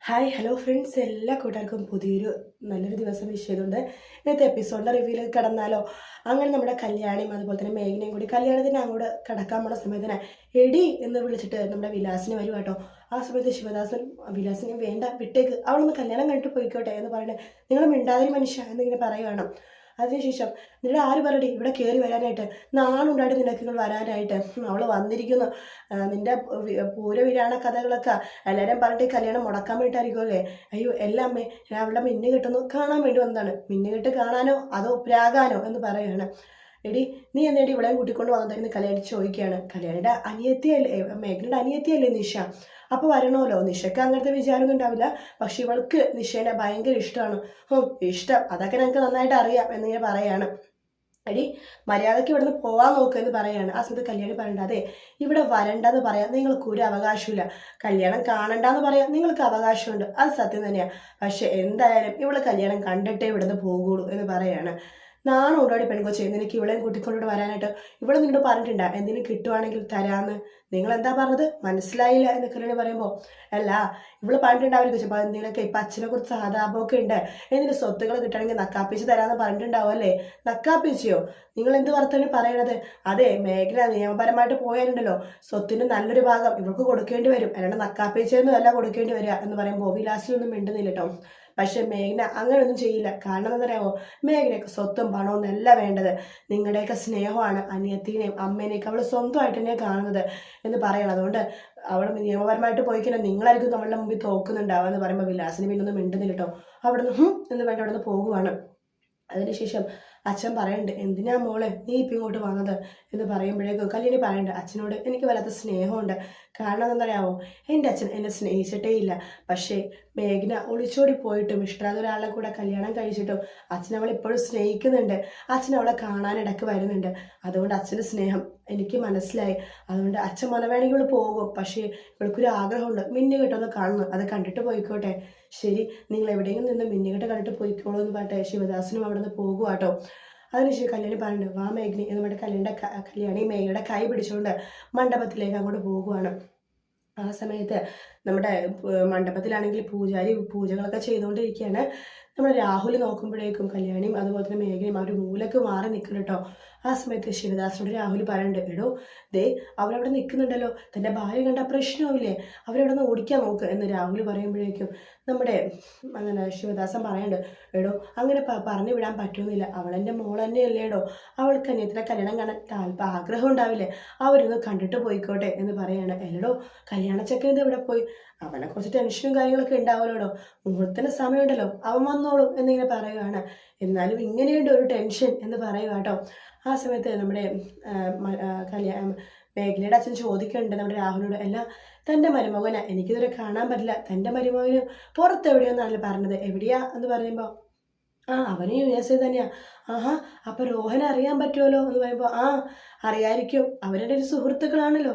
Hi hello friends, എല്ലാ കൂട്ടുകാർക്കും പുതിയൊരു നല്ലൊരു ദിവസം വിഷ് ചെയ്തുകൊണ്ട് ഇന്നത്തെ എപ്പിസോഡിൻ്റെ റിവ്യൂലേക്ക് കടന്നാലോ. അങ്ങനെ നമ്മുടെ കല്യാണിയും അതുപോലെ തന്നെ മേഘനയും കൂടി കല്യാണത്തിന് അങ്ങോട്ട് കടക്കാൻ പോണ സമയത്തിന് എടി എന്ന് വിളിച്ചിട്ട് നമ്മുടെ വിലാസിന് വരും കേട്ടോ. ആ സമയത്ത് ശിവദാസൻ വിലാസിനെ വേണ്ട വിട്ടേക്ക്, അവളൊന്ന് കല്യാണം കഴിഞ്ഞിട്ട് പോയിക്കോട്ടെ എന്ന് പറയുന്നത്, നിങ്ങൾ മിണ്ടാതിരി മനുഷ്യ എന്നിങ്ങനെ പറയുകയാണ്. അതിനുശേഷം നിങ്ങളുടെ ആര് പറയടി ഇവിടെ കയറി വരാനായിട്ട്, നാളുണ്ടായിട്ട് നിനക്ക് വരാനായിട്ട്, അവൾ വന്നിരിക്കുന്നു, നിന്റെ പൂരവിരാണ കഥകളൊക്കെ എല്ലാവരും പറഞ്ഞിട്ട് കല്യാണം മുടക്കാൻ വേണ്ടിയിട്ടായിരിക്കും അല്ലേ. അയ്യോ എല്ലാ അമ്മേ, ഞാൻ അവളുടെ മിന്നു കെട്ടുന്നു കാണാൻ വേണ്ടി വന്നതാണ്. മിന്നുകെട്ട് കാണാനോ അതോ പ്രാകാനോ എന്ന് പറയുകയാണ്. എടി നീ എന്നേടി ഇവിടെയും കൂട്ടിക്കൊണ്ട് വന്നത് എന്ന് കല്യാണി ചോദിക്കുകയാണ്. കല്യാണിയുടെ അനിയത്തിയല്ലേ, മേഘനയുടെ അനിയത്തിയല്ലേ നിഷ, അപ്പോൾ വരണമല്ലോ. നിഷയ്ക്ക് അങ്ങനത്തെ വിചാരമൊന്നും ഉണ്ടാവില്ല, പക്ഷെ ഇവൾക്ക് നിഷേനെ ഭയങ്കര ഇഷ്ടമാണ്. ഇഷ്ടം അതൊക്കെ ഞങ്ങൾക്ക് നന്നായിട്ട് അറിയാം എന്നിങ്ങനെ പറയാണ്. എടി മര്യാദയ്ക്ക് ഇവിടുന്ന് പോവാൻ നോക്കുമെന്ന് പറയാണ്. ആ സമയത്ത് കല്യാണി പറയണ്ട, അതെ ഇവിടെ വരണ്ടെന്ന് പറയാം നിങ്ങൾക്ക് ഒരു അവകാശമില്ല, കല്യാണം കാണണ്ടെന്ന് പറയാം നിങ്ങൾക്ക് അവകാശമുണ്ട്, അത് സത്യം തന്നെയാണ്. പക്ഷെ എന്തായാലും ഇവള് കല്യാണം കണ്ടിട്ടേ ഇവിടുന്ന് പോകുള്ളൂ എന്ന് പറയാണ്. നാണം ഉണ്ടോടി പെൺകൊച്ചെ, നിനക്ക് ഇവളെയും കൂട്ടിക്കൊണ്ടിട്ട് വരാനായിട്ട്. ഇവിടെ നിന്നോട് പറഞ്ഞിട്ടുണ്ടാ എന്തിനും കിട്ടുവാണെങ്കിൽ തരാമെന്ന്, നിങ്ങൾ എന്താ പറഞ്ഞത് മനസ്സിലായില്ല എന്ന് കല്യാണി പറയുമ്പോൾ, അല്ല ഇവള് പറഞ്ഞിട്ടുണ്ടാവും ചോദിച്ചപ്പോൾ എന്തെങ്കിലുമൊക്കെ ഇപ്പം അച്ഛനെ കുറിച്ച് സഹതാപമൊക്കെ ഉണ്ട്, എന്തിന് സ്വത്തുകൾ കിട്ടണമെങ്കിൽ നക്കാപ്പിച്ച് തരാമെന്ന് പറഞ്ഞിട്ടുണ്ടാവും അല്ലേ. നക്കാപ്പിച്ചയോ, നിങ്ങൾ എന്ത് വർത്തമാനം പറയണത്. അതെ മേഘന നിയമപരമായിട്ട് പോയാലുണ്ടല്ലോ സ്വത്തിന് നല്ലൊരു ഭാഗം ഇവൾക്ക് കൊടുക്കേണ്ടി വരും, അല്ലാണ്ട് നക്കാപ്പിച്ചൊന്നും അല്ല കൊടുക്കേണ്ടി വരിക എന്ന് പറയുമ്പോൾ വിലാസിലൊന്നും മിണ്ടുന്നില്ല കേട്ടോ. പക്ഷെ മേഘന അങ്ങനെയൊന്നും ചെയ്യില്ല. കാരണം എന്താ പറയാമോ, മേഘനയൊക്കെ സ്വത്തും പണവും എന്നല്ല വേണ്ടത്, നിങ്ങളുടെയൊക്കെ സ്നേഹമാണ്. അനിയത്തിനെയും അമ്മേനെയൊക്കെ അവൾ സ്വന്തമായിട്ട് തന്നെയാണ് കാണുന്നത് എന്ന് പറയണം. അതുകൊണ്ട് അവൾ നിയമപരമായിട്ട് പോയിക്കണം, നിങ്ങളായിരിക്കും നമ്മളുടെ മുമ്പിൽ തോക്കുന്നുണ്ടാവുക എന്ന് പറയുമ്പോൾ വിലാസിന് പിന്നൊന്നും മിണ്ടുന്നില്ല കേട്ടോ. അവിടെ നിന്ന് എന്ന് വേണ്ട അവിടെ നിന്ന് പോകുവാണ്. അതിനുശേഷം അച്ഛൻ പറയണ്ട്, എന്തിനാ മോളെ നീ ഇപ്പം ഇങ്ങോട്ട് വന്നത് എന്ന് പറയുമ്പോഴേക്കും കല്യാണി പറയണ്ട, അച്ഛനോട് എനിക്ക് വല്ലാത്ത സ്നേഹമുണ്ട്. കാരണം എന്താ പറയാമോ, എൻ്റെ അച്ഛൻ എന്നെ സ്നേഹിച്ചിട്ടേ ഇല്ല. പക്ഷേ മേഘന ഒളിച്ചോടി പോയിട്ടും ഇഷ്ടമുള്ള ഒരാളെ കൂടെ കല്യാണം കഴിച്ചിട്ടും അച്ഛൻ അവളെ ഇപ്പോഴും സ്നേഹിക്കുന്നുണ്ട്. അച്ഛൻ അവളെ കാണാനിടയ്ക്ക് വരുന്നുണ്ട്. അതുകൊണ്ട് അച്ഛൻ്റെ സ്നേഹം എനിക്ക് മനസ്സിലായി. അതുകൊണ്ട് അച്ഛൻ വേണമെങ്കിൽ ഇവൾ പോകും, പക്ഷേ ഇവൾക്കൊരു ആഗ്രഹമുണ്ട്, മിന്നുകെട്ടൊന്ന് കാണുന്നു, അത് കണ്ടിട്ട് പോയിക്കോട്ടെ. ശരി, നിങ്ങൾ എവിടെയെങ്കിലും നിന്ന് മിന്നുകെട്ട് കണ്ടിട്ട് പോയിക്കോളൂ എന്ന് പറഞ്ഞിട്ട് ശിവദാസനും അവിടെ നിന്ന് പോകുക കേട്ടോ. അതിനുശേഷം കല്യാണി പറയുന്നുണ്ട്, വാ മേഘ്നി എന്ന് പറഞ്ഞിട്ട് കല്യാണി മേഘയുടെ കൈ പിടിച്ചുകൊണ്ട് മണ്ഡപത്തിലേക്ക് അങ്ങോട്ട് പോകുവാണ്. ആ സമയത്ത് നമ്മുടെ മണ്ഡപത്തിലാണെങ്കിൽ പൂജാരി പൂജകളൊക്കെ ചെയ്തുകൊണ്ടിരിക്കുകയാണ്. നമ്മുടെ രാഹുൽ നോക്കുമ്പോഴേക്കും കല്യാണിയും അതുപോലെ തന്നെ മേഘനയും ആ ഒരു മൂലക്ക് മാറി നിൽക്കുന്നു കേട്ടോ. ആ സമയത്ത് ശിവദാസിനോട് രാഹുൽ പറയുന്നുണ്ട്, എടോ ദേ അവരവിടെ നിൽക്കുന്നുണ്ടല്ലോ, തൻ്റെ ഭാര്യ കണ്ട പ്രശ്നമില്ലേ, അവരവിടെ നിന്ന് ഓടിക്കാൻ നോക്ക് എന്ന് രാഹുൽ പറയുമ്പോഴേക്കും നമ്മുടെ അങ്ങനെ ശിവദാസൻ പറയുന്നുണ്ട്, എടോ അങ്ങനെ പറഞ്ഞു വിടാൻ പറ്റുന്നില്ല, അവളെൻ്റെ മോൾ തന്നെയല്ലേടോ, അവൾക്ക് അനിയത്തിനെ കല്യാണം കാണാൻ ആഗ്രഹം ഉണ്ടാവില്ലേ, അവരൊന്ന് കണ്ടിട്ട് പോയിക്കോട്ടെ എന്ന് പറയാണ്. എല്ലടോ കല്യാണച്ചക്കൻ ഇത് എവിടെ പോയി, അവനെ കുറച്ച് ടെൻഷനും കാര്യങ്ങളൊക്കെ ഉണ്ടാവുമല്ലോടോ, മുഹൂർത്തത്തിന് സമയമുണ്ടല്ലോ അവൻ വന്നോളും എന്നിങ്ങനെ പറയുകയാണ്. എന്നാലും ഇങ്ങനെയുണ്ട് ഒരു ടെൻഷൻ എന്ന് പറയുക കേട്ടോ. ആ സമയത്ത് നമ്മുടെ മേഘലയുടെ അച്ഛൻ ചോദിക്കുന്നുണ്ട് നമ്മുടെ രാഹുലിനോട്, അല്ല തൻ്റെ മരുമകനെ എനിക്കിതുവരെ കാണാൻ പറ്റില്ല, തൻ്റെ മരുമകന് പുറത്തെവിടെയെന്നാണല്ലോ പറഞ്ഞത്, എവിടെയാ എന്ന് പറയുമ്പോൾ, അവന് USA തന്നെയാ. ആഹാ, അപ്പൊ രോഹൻ അറിയാൻ പറ്റുമല്ലോ എന്ന് പറയുമ്പോൾ, അറിയായിരിക്കും, അവരുടെ ഒരു സുഹൃത്തുക്കളാണല്ലോ.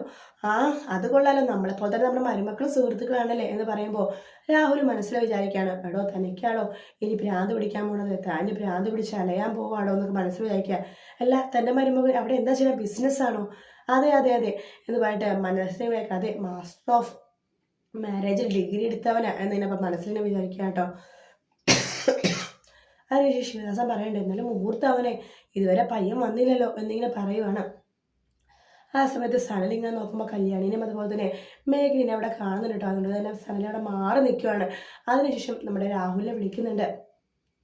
അത് കൊള്ളാലോ, നമ്മളെപ്പോലെ തന്നെ നമ്മുടെ മരുമക്കളും സുഹൃത്തുക്കളാണല്ലേ എന്ന് പറയുമ്പോൾ രാഹുൽ മനസ്സിൽ വിചാരിക്കുകയാണ്, എടോ തനിക്കാണോ ഇനി ഭ്രാന്ത് പിടിക്കാൻ പോണത്, താൻ ഭ്രാന്ത് പിടിച്ച് അലയാൻ പോവാണോ എന്നൊക്കെ മനസ്സിൽ വിചാരിക്കുക. അല്ല തൻ്റെ മരുമകൻ അവിടെ എന്താ ചെയ്യുക, ബിസിനസ്സാണോ. അതെ അതെ അതെ എന്ന് പറഞ്ഞിട്ട് മനസ്സിൽ വിചാരിക്കുക, അതെ മാസ്റ്റർ ഓഫ് മാരേജിൽ ഡിഗ്രി എടുത്തവനാ എന്നിങ്ങനെ മനസ്സിൽ വിചാരിക്കുക കേട്ടോ. അതിനുശേഷം ശിവദാസൻ പറയണ്ടേ, എന്നാലും മുഹൂർത്തം അവനെ ഇതുവരെ പയ്യൻ വന്നില്ലല്ലോ എന്നിങ്ങനെ പറയുവാണ്. ആ സമയത്ത് സനൽ ഇങ്ങനെ നോക്കുമ്പോൾ കല്യാണിനും അതുപോലെ തന്നെ മേഘനെ അവിടെ കാണുന്നുണ്ട് കേട്ടോ. അതുകൊണ്ട് തന്നെ സനൽ അവിടെ മാറി നിൽക്കുവാണ്. അതിനുശേഷം നമ്മുടെ രാഹുലിനെ വിളിക്കുന്നുണ്ട്.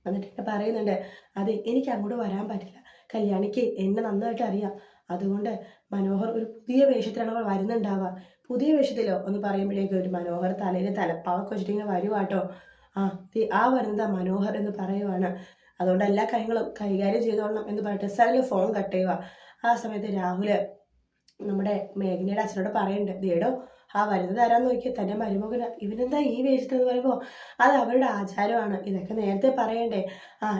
എന്നിട്ട് പറയുന്നുണ്ട്, അതെ എനിക്ക് അങ്ങോട്ട് വരാൻ പറ്റില്ല, കല്യാണിക്ക് എന്നെ നന്നായിട്ട് അറിയാം, അതുകൊണ്ട് മനോഹർ ഒരു പുതിയ വേഷത്തിലാണ് അവൾ വരുന്നുണ്ടാവുക. പുതിയ വേഷത്തിലോ എന്ന് പറയുമ്പോഴേക്കും ഒരു മനോഹർ തലയിൽ തലപ്പാവൊക്കെ വെച്ചിട്ട് ഇങ്ങനെ വരുവാട്ടോ. വരുന്നതാ മനോഹർ എന്ന് പറയുവാണ്. അതുകൊണ്ട് എല്ലാ കാര്യങ്ങളും കൈകാര്യം ചെയ്തോളണം എന്ന് പറഞ്ഞിട്ട് സനൽ ഫോൺ കട്ട് ചെയ്യുക. ആ സമയത്ത് രാഹുൽ നമ്മുടെ മേഘനയുടെ അച്ഛനോട് പറയുന്നുണ്ട്, ദേടോ വരുന്നത് ആരാന്ന് നോക്കിയാൽ തൻ്റെ മരുമകന്, ഇവനെന്താ ഈ വേഷത്തെന്ന് പറയുമ്പോൾ അത് അവരുടെ ആചാരമാണ്, ഇതൊക്കെ നേരത്തെ പറയണ്ടേ.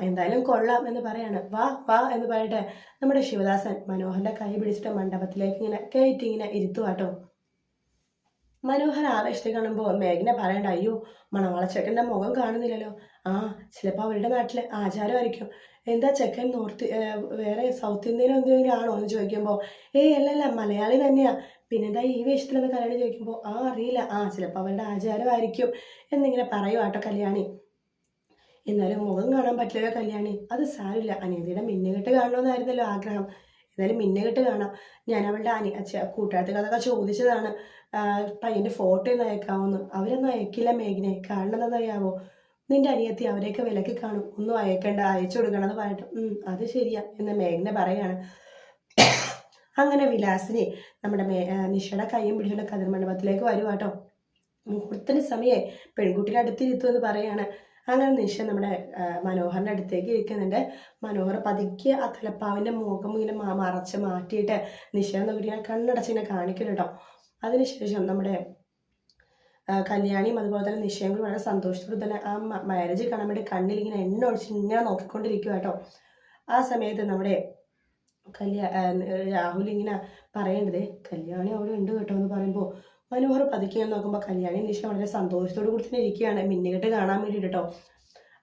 എന്തായാലും കൊള്ളാം എന്ന് പറയാണ്. വാ എന്ന് പറഞ്ഞിട്ട് നമ്മുടെ ശിവദാസൻ മനോഹറിന്റെ കൈ പിടിച്ചിട്ട് മണ്ഡപത്തിലേക്ക് ഇങ്ങനെ കയറ്റി ഇങ്ങനെ ഇരുത്തുവാട്ടോ. മനോഹർ ആവേശത്തെ കാണുമ്പോൾ മേഘന പറയണ്ട, അയ്യോ മണവാളച്ചക്കൻ്റെ മുഖം കാണുന്നില്ലല്ലോ. ചിലപ്പോൾ അവരുടെ നാട്ടിലെ ആചാരമായിരിക്കും. എന്താ ചെക്കൻ വേറെ സൗത്ത് ഇന്ത്യയിലോ എന്തെങ്കിലും ആണോ എന്ന് ചോദിക്കുമ്പോൾ, അല്ലല്ല മലയാളി തന്നെയാ, പിന്നെന്താ ഈ വേഷത്തിലെന്ന് കല്യാണി ചോദിക്കുമ്പോൾ അറിയില്ല, ചിലപ്പോൾ അവരുടെ ആചാരമായിരിക്കും എന്നിങ്ങനെ പറയുക കേട്ടോ കല്യാണി. എന്നാലും മുഖം കാണാൻ പറ്റില്ലല്ലോ കല്യാണി. അത് സാരമില്ല, അനിയത്തിയുടെ മിന്നുകെട്ട് കാണണമെന്നായിരുന്നല്ലോ ആഗ്രഹം. എന്നാലും മിന്നുകെട്ട് കാണാം. ഞാൻ അവളുടെ കൂട്ടുകാരത്തിക്കതൊക്കെ ചോദിച്ചതാണ്, പയ്യൻ്റെ ഫോട്ടോ ഒന്ന് അയക്കാമെന്ന്. അവരൊന്നും അയക്കില്ല മേഘനെ. കാരണം എന്താണെന്നറിയാവോ, നിന്റെ അനിയത്തി അവരെയൊക്കെ വിലക്കി കാണും, ഒന്നും അയക്കണ്ട, അയച്ചു കൊടുക്കണം എന്ന് പറഞ്ഞിട്ട്. അത് ശരിയാ എന്ന് മേഘന പറയാണ്. അങ്ങനെ വിലാസിനെ നമ്മുടെ നിഷയുടെ കയ്യും പിടിച്ചുകൊണ്ട് കതിർ മണ്ഡപത്തിലേക്ക് വരുവാട്ടോ. മുഹൂർത്തത്തിന് സമയമായി, പെൺകുട്ടിയുടെ അടുത്തിരുത്തുമെന്ന് പറയാണ്. അങ്ങനെ നിഷ നമ്മുടെ മനോഹറിൻ്റെ അടുത്തേക്ക് ഇരിക്കുന്നുണ്ട്. മനോഹർ പതുക്കെ ആ തലപ്പാവിൻ്റെ മുഖം ഇങ്ങനെ മറച്ച് മാറ്റിയിട്ട് നിഷ നോക്കിയിട്ട് ഇങ്ങനെ കണ്ണടച്ചിങ്ങനെ കാണിക്കണം കേട്ടോ. അതിനുശേഷം നമ്മുടെ കല്യാണിയും അതുപോലെ തന്നെ നിഷയും കൂടി വളരെ സന്തോഷത്തോടെ തന്നെ ആ മാരേജ് കാണാൻ വേണ്ടി കണ്ണിൽ ഇങ്ങനെ എണ്ണ ഒഴിച്ച് ഇങ്ങനെ നോക്കിക്കൊണ്ടിരിക്കുക കേട്ടോ. ആ സമയത്ത് നമ്മുടെ രാഹുൽ ഇങ്ങനെ പറയേണ്ടത്, കല്യാണി അവിടെ ഉണ്ട് കേട്ടോ എന്ന് പറയുമ്പോൾ മനോഹർ പതുക്കെ നോക്കുമ്പോൾ കല്യാണി നിഷ വളരെ സന്തോഷത്തോടു കൂടി തന്നെ ഇരിക്കുകയാണ്, മിന്നുകെട്ട് കാണാൻ വേണ്ടിയിട്ട് കേട്ടോ.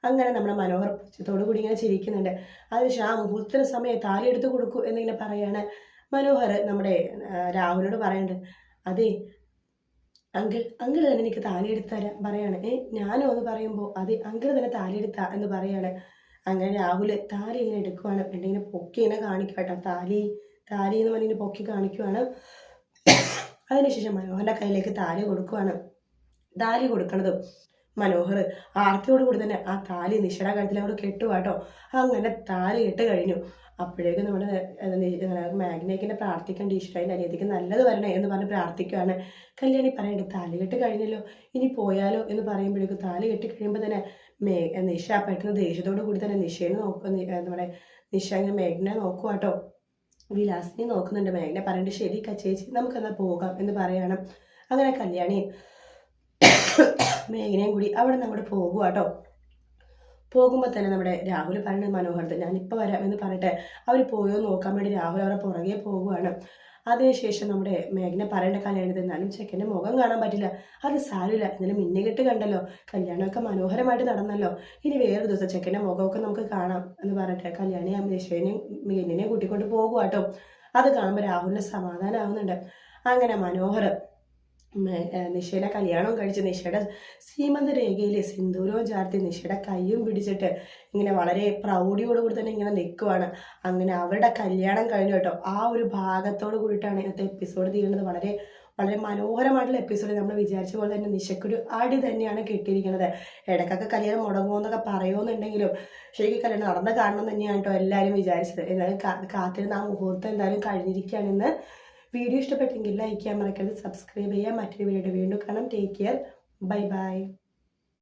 അങ്ങനെ നമ്മുടെ മനോഹർ പുച്ഛത്തോടു കൂടി ഇങ്ങനെ ചിരിക്കുന്നുണ്ട്. അതിനുശേഷം ആ മുഹൂർത്തത്തിന് സമയം താലി എടുത്ത് കൊടുക്കൂ എന്നിങ്ങനെ പറയാണ്. മനോഹർ നമ്മുടെ രാഹുലിനോട് പറയുന്നുണ്ട്, അതെ അങ്കിൾ തന്നെ എനിക്ക് താലി എടുത്ത് തരാൻ പറയാണ്. ഞാനോ എന്ന് പറയുമ്പോൾ അതെ അങ്കിൾ തന്നെ താലി എടുത്താ എന്ന് പറയാണ്. അങ്ങനെ രാഹുൽ താലി ഇങ്ങനെ എടുക്കുവാണ്, ഇങ്ങനെ പൊക്കി ഇങ്ങനെ കാണിക്കുക കേട്ടോ. താലി എന്ന് പറഞ്ഞിങ്ങനെ പൊക്കി കാണിക്കുവാണ്. അതിനുശേഷം മനോഹറിൻ്റെ കയ്യിലേക്ക് താലി കൊടുക്കുവാണ്. താലി കൊടുക്കണതും മനോഹർ ആർത്തിയോടുകൂടി തന്നെ ആ താലി നിഷയുടെ കഴുത്തിലോട് കെട്ടുവാട്ടോ. അങ്ങനെ താലി കെട്ട് കഴിഞ്ഞു. അപ്പോഴേക്കും നമ്മുടെ മാഗ്നേക്കിനെ പ്രാർത്ഥിക്കേണ്ട, ഈശ്വരൻ്റെ അനിയത്തിക്ക് നല്ലത് വരണേ എന്ന് പറഞ്ഞ് പ്രാർത്ഥിക്കുകയാണ്. കല്യാണി പറയേണ്ടത് താലി കെട്ട് കഴിഞ്ഞല്ലോ, ഇനി പോയാലോ എന്ന് പറയുമ്പോഴേക്കും താലി കെട്ടി കഴിയുമ്പോൾ തന്നെ നിഷ പെട്ടെന്ന് ദേഷ്യത്തോടു കൂടി തന്നെ നിഷേനെ നമ്മുടെ നിഷ ഇങ്ങനെ മേഘനെ നോക്കുവാട്ടോ. വിലാസിനെ നോക്കുന്നുണ്ട്. മേഘനെ പറയേണ്ടത് ശരി ചേച്ചി നമുക്കെന്നാൽ പോകാം എന്ന് പറയണം. അങ്ങനെ കല്യാണി മേഘനയും കൂടി അവിടെ നിന്ന് അങ്ങോട്ട് പോകുവാട്ടോ. പോകുമ്പോൾ തന്നെ നമ്മുടെ രാഹുൽ പറയുന്നത് മനോഹരത്ത് ഞാനിപ്പോൾ വരാം എന്ന് പറഞ്ഞിട്ട് അവർ പോയോ നോക്കാൻ വേണ്ടി രാഹുൽ അവരെ പുറകെ പോകുവാണ്. അതിനുശേഷം നമ്മുടെ മേഘന പറയേണ്ട കല്യാണത്തിൽ എന്നാലും ചെക്കൻ്റെ മുഖം കാണാൻ പറ്റില്ല, അത് സാരമില്ല, എന്നാലും മിന്നുകെട്ട് കണ്ടല്ലോ, കല്യാണമൊക്കെ മനോഹരമായിട്ട് നടന്നല്ലോ, ഇനി വേറൊരു ദിവസം ചെക്കൻ്റെ മുഖമൊക്കെ നമുക്ക് കാണാം എന്ന് പറഞ്ഞിട്ട് കല്യാണി അമ്മേശ്വരനെയും മിന്നിനെയും കൂട്ടിക്കൊണ്ട് പോകുവാട്ടോ. അത് കാണുമ്പോൾ രാഹുലിന് സമാധാനമാവുന്നുണ്ട്. അങ്ങനെ മനോഹർ നിഷയുടെ കല്യാണവും കഴിച്ച് നിഷയുടെ സീമന്ത രേഖയിൽ സിന്ദൂരവും ചാർത്തി നിഷയുടെ കയ്യും പിടിച്ചിട്ട് ഇങ്ങനെ വളരെ പ്രൗഢിയോടുകൂടി തന്നെ ഇങ്ങനെ നിൽക്കുവാണ്. അങ്ങനെ അവരുടെ കല്യാണം കഴിഞ്ഞു കേട്ടോ. ആ ഒരു ഭാഗത്തോട് കൂടിയിട്ടാണ് ഇന്നത്തെ എപ്പിസോഡ് തീരുന്നത്. വളരെ വളരെ മനോഹരമായിട്ടുള്ള എപ്പിസോഡ്. നമ്മൾ വിചാരിച്ച പോലെ തന്നെ നിഷയ്ക്കൊരു അടി തന്നെയാണ് കിട്ടിയിരിക്കുന്നത്. ഇടയ്ക്കൊക്കെ കല്യാണം മുടങ്ങുമെന്നൊക്കെ പറയുമെന്നുണ്ടെങ്കിലും ശരിക്കും കല്യാണം നടന്ന് കാണണം തന്നെയാണ് കേട്ടോ എല്ലാവരും വിചാരിച്ചത്. എന്നാലും കാത്തിരുന്ന ആ മുഹൂർത്തം എന്തായാലും കഴിഞ്ഞിരിക്കുകയാണെന്ന്. വീഡിയോ ഇഷ്ടപ്പെട്ടെങ്കിൽ ലൈക്ക് ചെയ്യാൻ മറക്കരുത്, സബ്സ്ക്രൈബ് ചെയ്യാൻ. മറ്റൊരു വീഡിയോ വീണ്ടും കാണാം. Take care, bye bye.